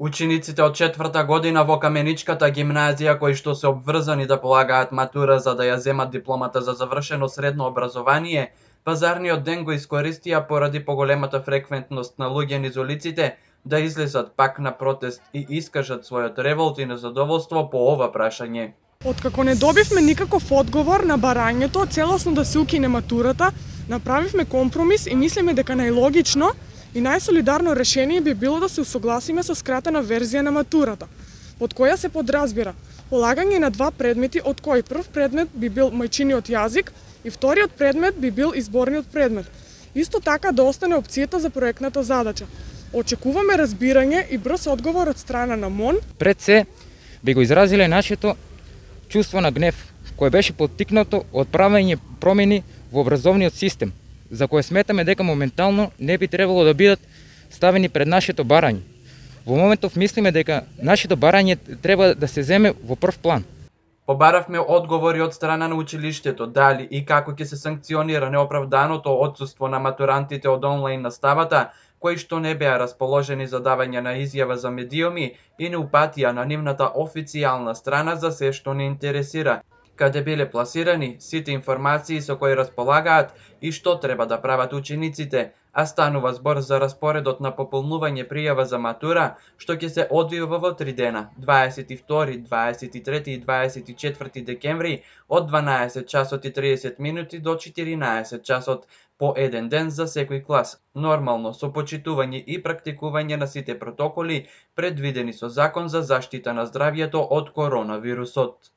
Учениците од 4-та година во Каменичката гимназија кои што се обврзани да полагаат матура за да ја земат дипломата за завршено средно образование, пазарниот ден го искористија поради поголемата фреквентност на луѓе низ улиците да излезат пак на протест и искажат својот револт и незадоволство по ова прашање. Откако не добивме никаков одговор на барањето целосно да се укине матурата, направивме компромис и мислиме дека најлогично и најсолидарно решение би било да се усогласиме со скратена верзија на матурата, под која се подразбира полагање на два предмети, од кои прв предмет би бил мајчиниот јазик и вториот предмет би бил изборниот предмет. Исто така да остане опцијата за проектната задача. Очекуваме разбирање и брз одговор од страна на МОН. Пред се би го изразиле нашето чувство на гнев, кое беше поттикнато од правење промени во образовниот систем, за кое сметаме дека моментално не би требало да бидат ставени пред нашето барање. Во моментов мислиме дека нашето барање треба да се земе во прв план. Побаравме одговори од страна на училиштето дали и како ќе се санкционира неоправданото отсуство на матурантите од онлайн наставата, кои што не беа расположени за давање на изјава за медиуми и не упатија на нивната официјална страна за се што не интересира, каде биле пласирани сите информации со кои располагаат и што треба да прават учениците, а станува збор за распоредот на пополнување пријава за матура, што ќе се одвива во 3 дена, 22, 23 и 24 декември, од 12 часот и 30 минути до 14 часот, по еден ден за секој клас, нормално со почитување и практикување на сите протоколи предвидени со Закон за заштита на здравјето од коронавирусот.